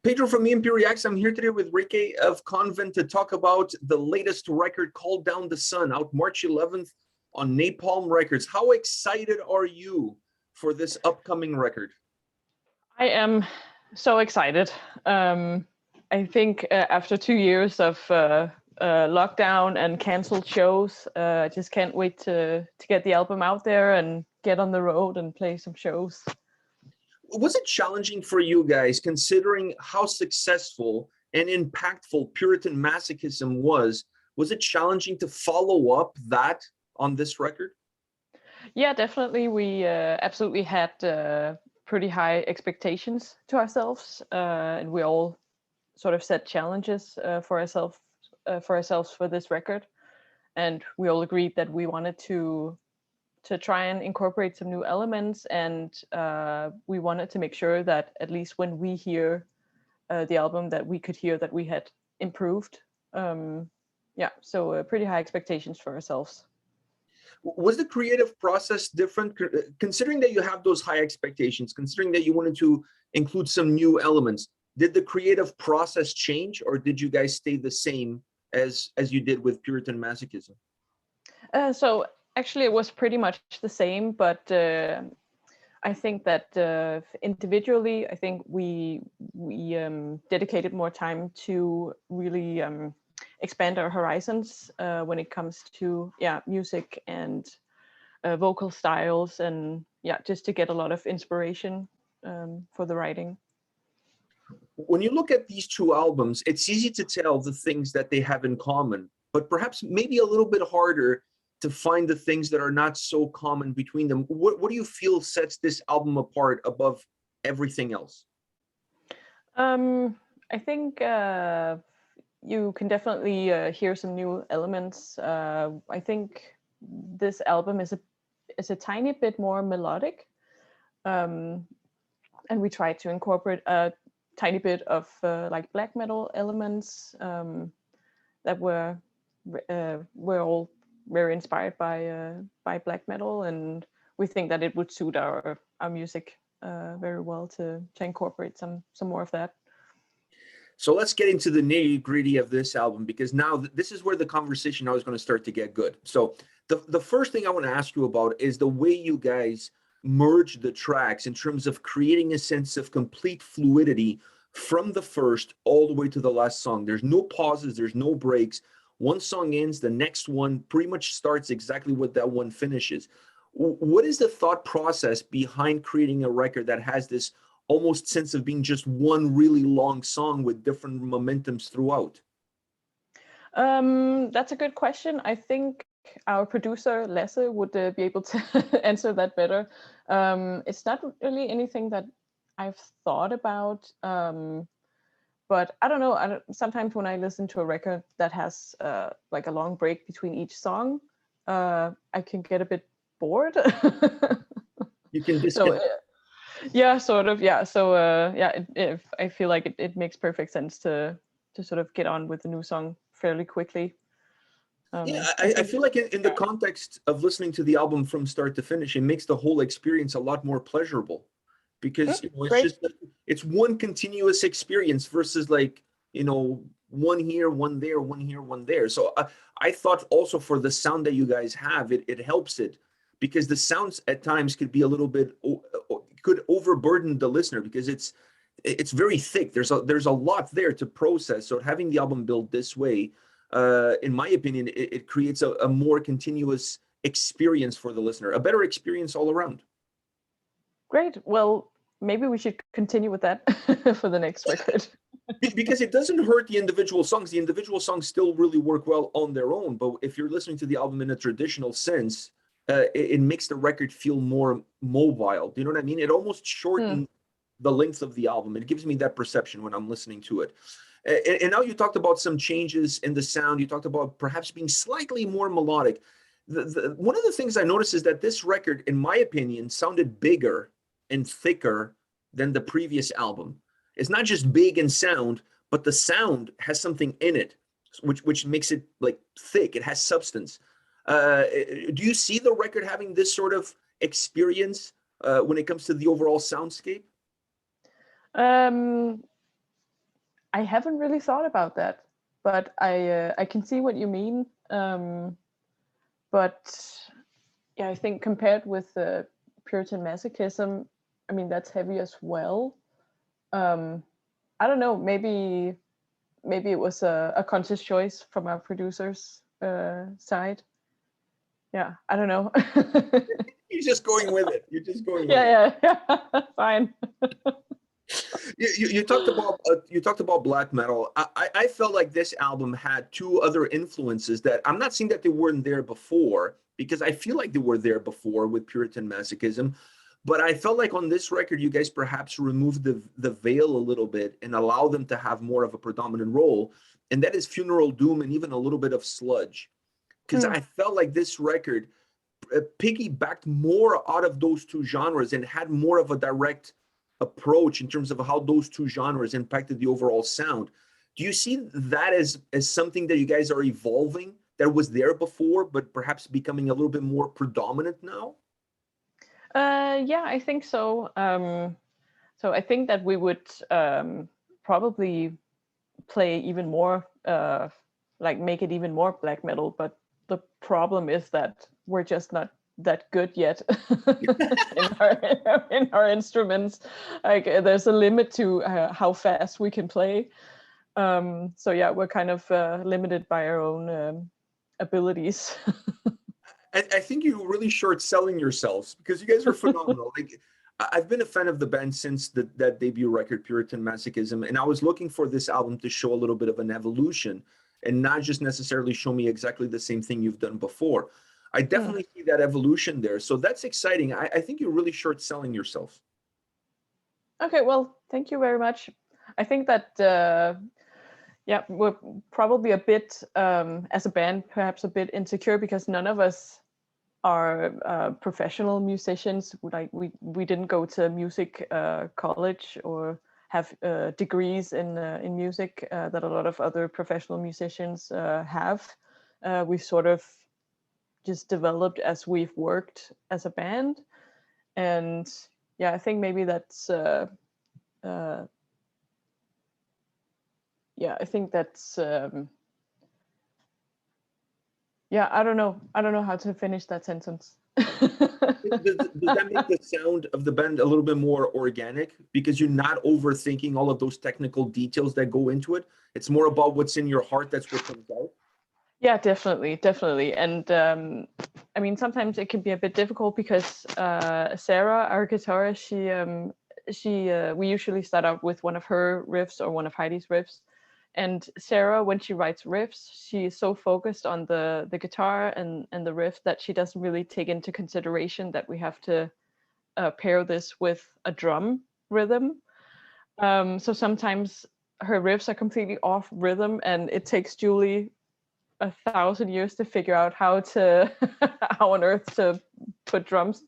Pedro from A&P-Reacts. I'm here today with Rikke of Konvent to talk about the latest record called Down the Sun, out March 11th on Napalm Records. How excited are you for this upcoming record? I am so excited. I think after 2 years of lockdown and canceled shows, I just can't wait to get the album out there and get on the road and play some shows. Was it challenging for you guys, considering how successful and impactful Puritan Masochism was? Was it challenging to follow up that on this record? Yeah, definitely. We absolutely had pretty high expectations to ourselves, and we all sort of set challenges for ourselves for this record, and we all agreed that we wanted to try and incorporate some new elements, and we wanted to make sure that at least when we hear the album, that we could hear that we had improved. Yeah, so pretty high expectations for ourselves. Was the creative process different, considering that you have those high expectations, considering that you wanted to include some new elements? Did the creative process change, or did you guys stay the same as you did with Puritan Masochism? So actually, it was pretty much the same, but I think that individually, I think we dedicated more time to really expand our horizons when it comes to music and vocal styles, and just to get a lot of inspiration for the writing. When you look at these two albums, it's easy to tell the things that they have in common, but perhaps maybe a little bit harder to find the things that are not so common between them. What do you feel sets this album apart above everything else? I think you can definitely hear some new elements. I think this album is a tiny bit more melodic, and we try to incorporate a tiny bit of like black metal elements that were all very inspired by black metal, and we think that it would suit our music very well to incorporate some more of that. So let's get into the nitty-gritty of this album, because now this is where the conversation now is going to start to get good. So the first thing I want to ask you about is the way you guys merge the tracks in terms of creating a sense of complete fluidity from the first all the way to the last song. There's no pauses, there's no breaks. One song ends, the next one pretty much starts exactly what that one finishes. What is the thought process behind creating a record that has this almost sense of being just one really long song with different momentums throughout? That's a good question. I think our producer, Lasse, would be able to answer that better. It's not really anything that I've thought about. But I don't know, sometimes when I listen to a record that has like a long break between each song, I can get a bit bored. You can disconnect. So, yeah, sort of, yeah. So I feel like it makes perfect sense to sort of get on with the new song fairly quickly. I feel like in the context of listening to the album from start to finish, it makes the whole experience a lot more pleasurable. Because it's one continuous experience versus like, one here, one there, one here, one there. So I thought also for the sound that you guys have, it helps it, because the sounds at times could be a little bit, could overburden the listener, because it's very thick. There's a lot there to process. So having the album built this way, in my opinion, it creates a more continuous experience for the listener, a better experience all around. Great. Well, maybe we should continue with that for the next record. Because it doesn't hurt the individual songs. The individual songs still really work well on their own. But if you're listening to the album in a traditional sense, it makes the record feel more mobile. Do you know what I mean? It almost shortens the length of the album. It gives me that perception when I'm listening to it. And now you talked about some changes in the sound. You talked about perhaps being slightly more melodic. One of the things I noticed is that this record, in my opinion, sounded bigger and thicker than the previous album. It's not just big in sound, but the sound has something in it, which makes it like thick. It has substance. Do you see the record having this sort of experience when it comes to the overall soundscape? I haven't really thought about that, but I can see what you mean. But yeah, I think compared with Puritan Masochism, I mean that's heavy as well. I don't know. Maybe it was a conscious choice from our producers' side. Yeah, I don't know. You're just going with it. You're just going with it. Yeah. Fine. You talked about black metal. I felt like this album had two other influences that I'm not saying that they weren't there before, because I feel like they were there before with Puritan Masochism, but I felt like on this record you guys perhaps removed the veil a little bit and allow them to have more of a predominant role, and that is Funeral Doom and even a little bit of Sludge, because I felt like this record piggybacked more out of those two genres and had more of a direct approach in terms of how those two genres impacted the overall sound. Do you see that as something that you guys are evolving, that was there before but perhaps becoming a little bit more predominant now? Yeah, I think so. So I think that we would probably play even more, like make it even more black metal. But the problem is that we're just not that good yet in our instruments. Like there's a limit to how fast we can play. So yeah, we're kind of limited by our own abilities. I think you're really short selling yourselves, because you guys are phenomenal. Like, I've been a fan of the band since that debut record, Puritan Masochism, and I was looking for this album to show a little bit of an evolution and not just necessarily show me exactly the same thing you've done before. I definitely see that evolution there. So that's exciting. I think you're really short selling yourself. Okay, well, thank you very much. I think that yeah, we're probably a bit as a band, perhaps a bit insecure, because none of us are professional musicians. Like we didn't go to music college or have degrees in music that a lot of other professional musicians have. We've sort of just developed as we've worked as a band, and yeah, I think maybe that's yeah, I think that's yeah, I don't know how to finish that sentence. Does that make the sound of the band a little bit more organic, because you're not overthinking all of those technical details that go into it? It's more about what's in your heart. That's what comes out. Yeah, definitely. And I mean, sometimes it can be a bit difficult because Sarah, our guitarist, we usually start out with one of her riffs or one of Heidi's riffs. And Sarah, when she writes riffs, she is so focused on the guitar and the riff that she doesn't really take into consideration that we have to pair this with a drum rhythm. So sometimes her riffs are completely off rhythm, and it takes Julie 1,000 years to figure out how on earth to put drums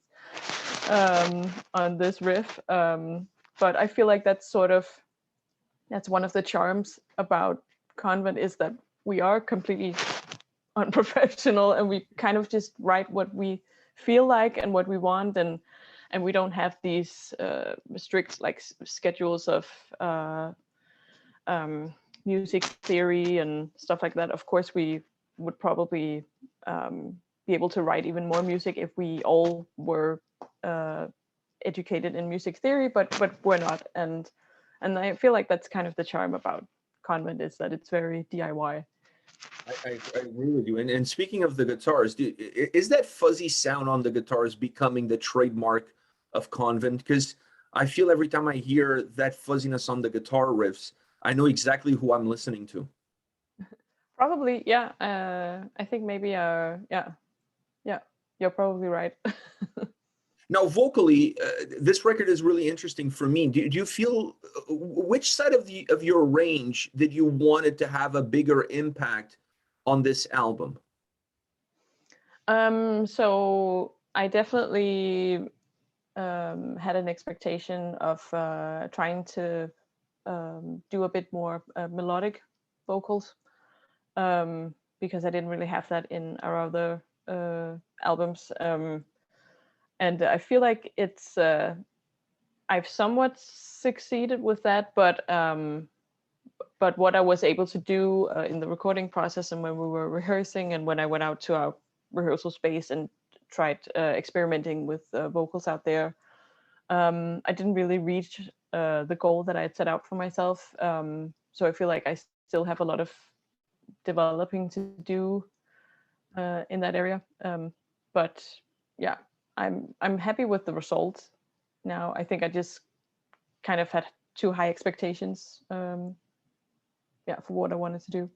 on this riff. But I feel like that's one of the charms about Konvent, is that we are completely unprofessional and we kind of just write what we feel like and what we want, and we don't have these strict like schedules of music theory and stuff like that. Of course, we would probably be able to write even more music if we all were educated in music theory, but we're not. And I feel like that's kind of the charm about Konvent, is that it's very DIY. I agree with you. And speaking of the guitars, is that fuzzy sound on the guitars becoming the trademark of Konvent? Because I feel every time I hear that fuzziness on the guitar riffs, I know exactly who I'm listening to. Probably, yeah. I think maybe, yeah, you're probably right. Now, vocally, this record is really interesting for me. Do you feel which side of your range did you want it to have a bigger impact on this album? So I definitely had an expectation of trying to do a bit more melodic vocals, because I didn't really have that in our other albums. And I feel like it's I've somewhat succeeded with that, but but what I was able to do in the recording process and when we were rehearsing and when I went out to our rehearsal space and tried experimenting with vocals out there, I didn't really reach the goal that I had set out for myself. So I feel like I still have a lot of developing to do in that area. But yeah, I'm happy with the results now. I think I just kind of had too high expectations, yeah, for what I wanted to do.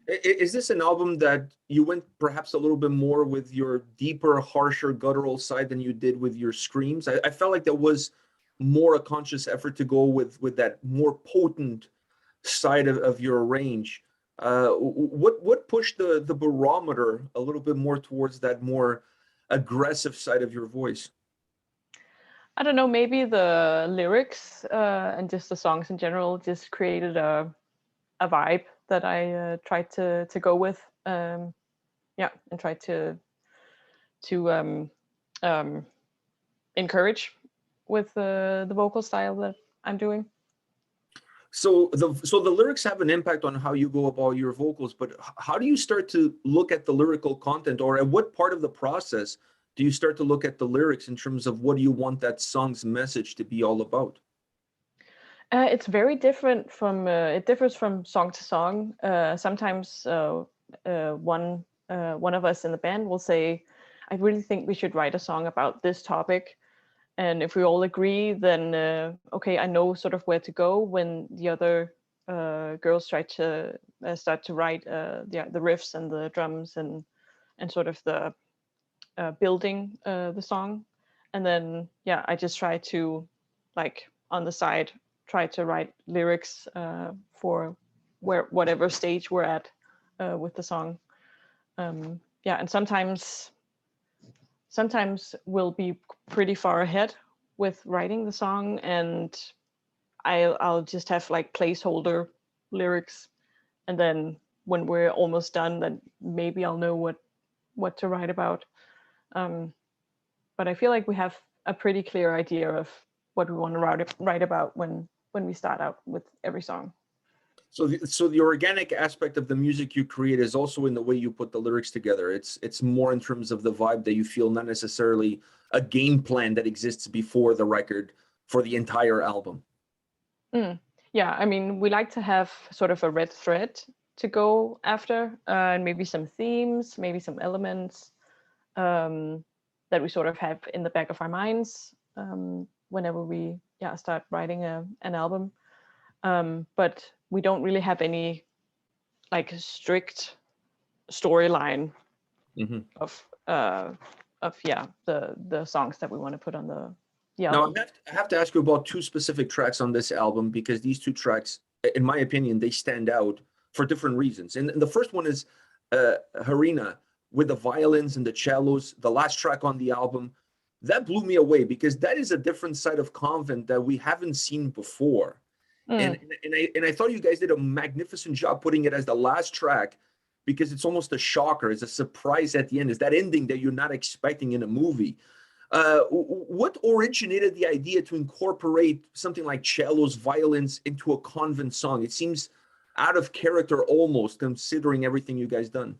Is this an album that you went perhaps a little bit more with your deeper, harsher, guttural side than you did with your screams? I felt like there was more a conscious effort to go with that more potent side of your range. What pushed the barometer a little bit more towards that more aggressive side of your voice? I don't know, maybe the lyrics and just the songs in general just created a vibe that I tried to go with. Yeah, and tried to encourage with the vocal style that I'm doing. So the lyrics have an impact on how you go about your vocals, but how do you start to look at the lyrical content, or at what part of the process do you start to look at the lyrics in terms of what do you want that song's message to be all about? It's very different from, it differs from song to song. Sometimes one of us in the band will say, I really think we should write a song about this topic. And if we all agree, then okay, I know sort of where to go. When the other girls try to start to write the riffs and the drums and sort of the building the song. And then, yeah, I just try to, like, on the side, try to write lyrics for whatever stage we're at with the song. Yeah, and sometimes we'll be pretty far ahead with writing the song, and I'll just have like placeholder lyrics, and then when we're almost done, then maybe I'll know what to write about. But I feel like we have a pretty clear idea of what we want to write about when we start out with every song. So the organic aspect of the music you create is also in the way you put the lyrics together. It's more in terms of the vibe that you feel, not necessarily a game plan that exists before the record for the entire album. Yeah, I mean, we like to have sort of a red thread to go after, and maybe some themes, maybe some elements that we sort of have in the back of our minds whenever we start writing an album. But we don't really have any like strict storyline of the songs that we want to put on the album. Now I have to ask you about two specific tracks on this album, because these two tracks, in my opinion, they stand out for different reasons. And the first one is Harina, with the violins and the cellos, the last track on the album. That blew me away, because that is a different side of Konvent that we haven't seen before. And I thought you guys did a magnificent job putting it as the last track, because it's almost a shocker. It's a surprise at the end. It's that ending that you're not expecting in a movie. What originated the idea to incorporate something like cellos, violins into a Konvent song? It seems out of character almost, considering everything you guys done.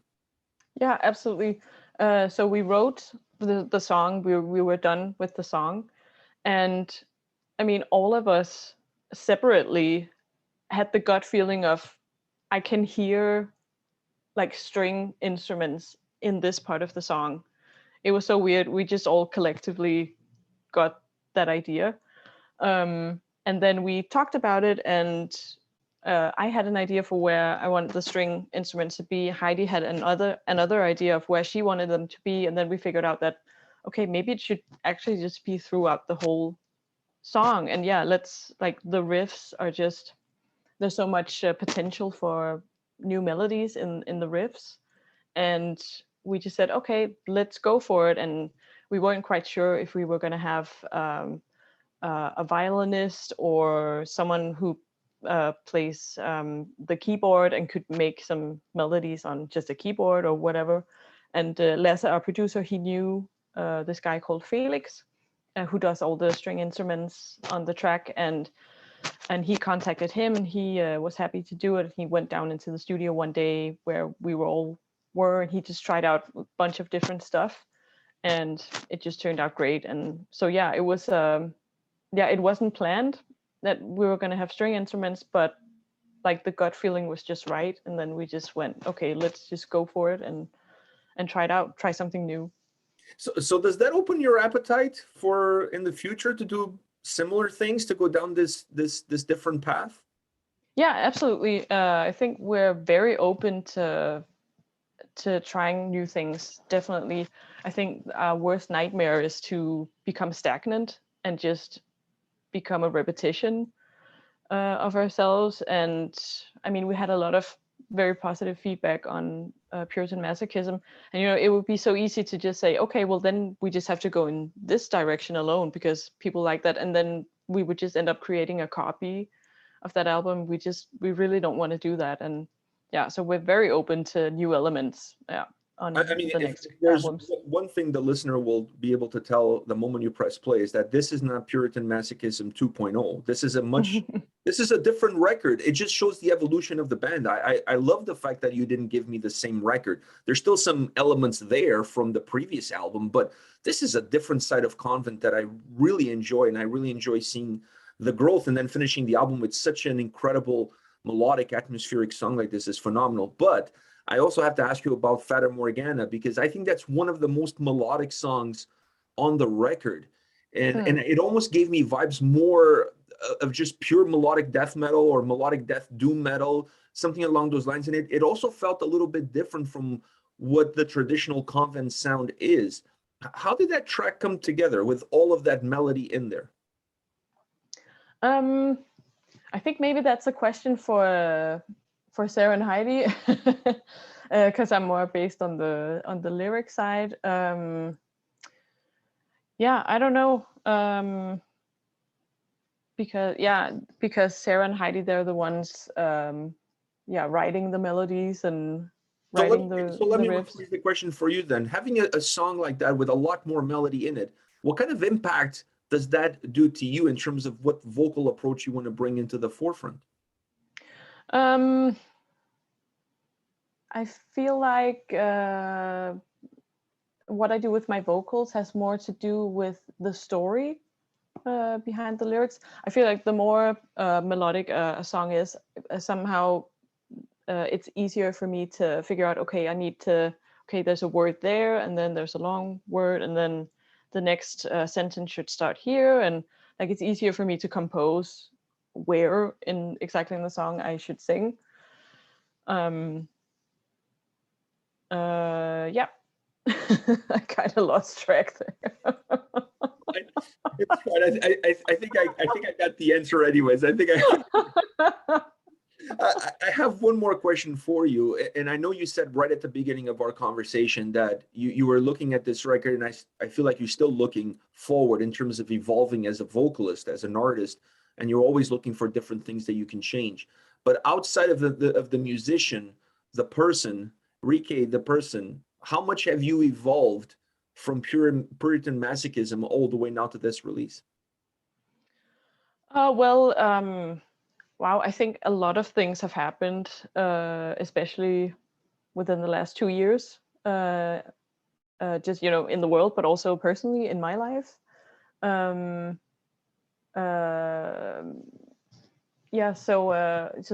Yeah, absolutely. So we wrote the song. We were done with the song, and I mean, all of us separately had the gut feeling of, I can hear like string instruments in this part of the song. It was so weird. We just all collectively got that idea. And then we talked about it, and I had an idea for where I wanted the string instruments to be. Heidi had another idea of where she wanted them to be. And then we figured out that, okay, maybe it should actually just be throughout the whole song. And yeah, let's, like, the riffs are just, there's so much potential for new melodies in the riffs, and we just said, okay, let's go for it. And we weren't quite sure if we were going to have a violinist or someone who plays the keyboard and could make some melodies on just a keyboard or whatever. And Lasse, our producer, he knew this guy called Felix, who does all the string instruments on the track. And and he contacted him, and he was happy to do it. He went down into the studio one day where we were, and he just tried out a bunch of different stuff, and it just turned out great. And so yeah, it was it wasn't planned that we were going to have string instruments, but like the gut feeling was just right, and then we just went, okay, let's just go for it and try it out, try something new. So does that open your appetite for in the future to do similar things, to go down this different path? Yeah, absolutely. I think we're very open to trying new things. Definitely. I think our worst nightmare is to become stagnant and just become a repetition of ourselves. And I mean, we had a lot of very positive feedback on Puritan Masochism, and it would be so easy to just say, okay, well then we just have to go in this direction alone because people like that, and then we would just end up creating a copy of that album. We really don't want to do that. And yeah, so we're very open to new elements. Yeah, on I mean, the if next there's albums. one thing the listener will be able to tell the moment you press play is that this is not Puritan Masochism 2.0. This is a different record. It just shows the evolution of the band. I love the fact that you didn't give me the same record. There's still some elements there from the previous album, but this is a different side of Konvent that I really enjoy, and I really enjoy seeing the growth, and then finishing the album with such an incredible melodic, atmospheric song like this is phenomenal. But I also have to ask you about Fata Morgana, because I think that's one of the most melodic songs on the record. And it almost gave me vibes more of just pure melodic death metal or melodic death doom metal, something along those lines. And it also felt a little bit different from what the traditional Konvent sound is. How did that track come together with all of that melody in there? I think maybe that's a question for Sarah and Heidi, because I'm more based on the lyric side. Yeah, I don't know. Because Sarah and Heidi, they're the ones writing the melodies and writing the let me riffs. rephrase the question for you then. Having a song like that with a lot more melody in it, what kind of impact does that do to you in terms of what vocal approach you want to bring into the forefront? I feel like what I do with my vocals has more to do with the story behind the lyrics. I feel like the more melodic a song is, somehow it's easier for me to figure out, okay, there's a word there, and then there's a long word, and then the next sentence should start here, and like it's easier for me to compose where exactly in the song I should sing. Yeah. I kind of lost track there. It's fine. I think I got the answer anyways. I have one more question for you, and I know you said right at the beginning of our conversation that you were looking at this record, and I feel like you're still looking forward in terms of evolving as a vocalist, as an artist, and you're always looking for different things that you can change. But outside of the musician, the person, Rikke, the person, how much have you evolved from Puritan Masochism all the way now to this release? Wow, I think a lot of things have happened, especially within the last 2 years, just, in the world, but also personally in my life. So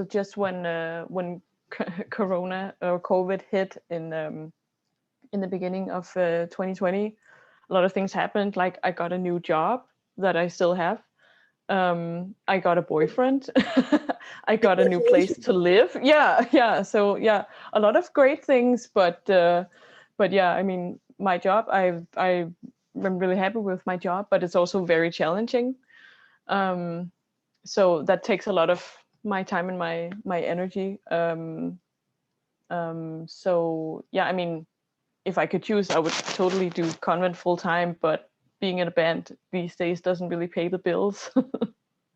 just when Corona or COVID hit in the beginning of 2020, a lot of things happened. Like I got a new job that I still have. I got a boyfriend. I got a new place to live. Yeah. So yeah, a lot of great things, but yeah, I mean, my job, I'm really happy with my job, but it's also very challenging. So that takes a lot of my time and my energy. So yeah, I mean, if I could choose, I would totally do Konvent full time, but being in a band these days doesn't really pay the bills.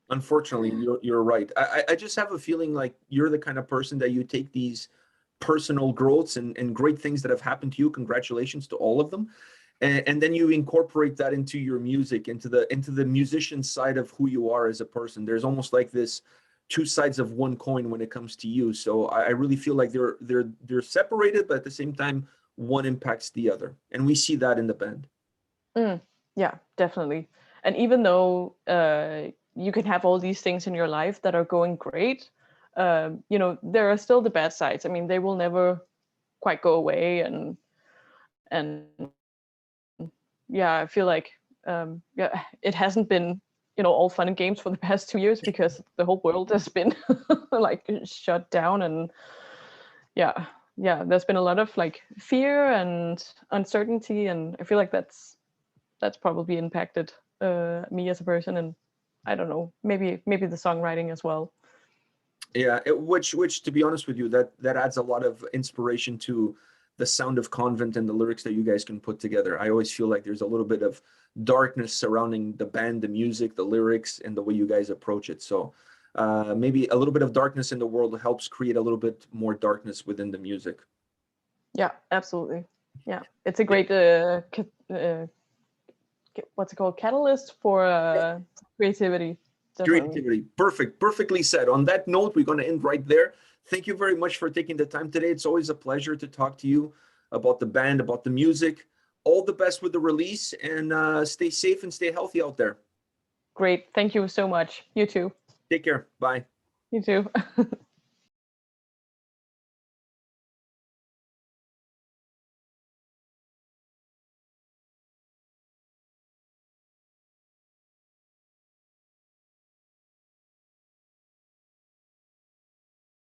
Unfortunately, you're right. I just have a feeling like you're the kind of person that you take these personal growths and great things that have happened to you. Congratulations to all of them. and then you incorporate that into your music, into the musician side of who you are as a person. There's almost like this two sides of one coin when it comes to you. So I really feel like they're separated, but at the same time, one impacts the other, and we see that in the band. Yeah, definitely. And even though you can have all these things in your life that are going great, you know, there are still the bad sides. I mean, they will never quite go away, and yeah, I feel like yeah, it hasn't been, you know, all fun and games for the past 2 years because the whole world has been like shut down, and yeah, there's been a lot of like fear and uncertainty, and I feel like that's probably impacted me as a person, and I don't know, maybe the songwriting as well. Yeah, which to be honest with you, that adds a lot of inspiration to the sound of Konvent and the lyrics that you guys can put together. I always feel like there's a little bit of darkness surrounding the band, the music, the lyrics, and the way you guys approach it. So maybe a little bit of darkness in the world helps create a little bit more darkness within the music. Yeah, absolutely. Yeah, it's a great what's it called, catalyst for creativity. Definitely. Creativity. Perfect. Perfectly said. On that note, we're going to end right there. Thank you very much for taking the time today. It's always a pleasure to talk to you about the band, about the music. All the best with the release, and stay safe and stay healthy out there. Great. Thank you so much. You too. Take care. Bye. You too.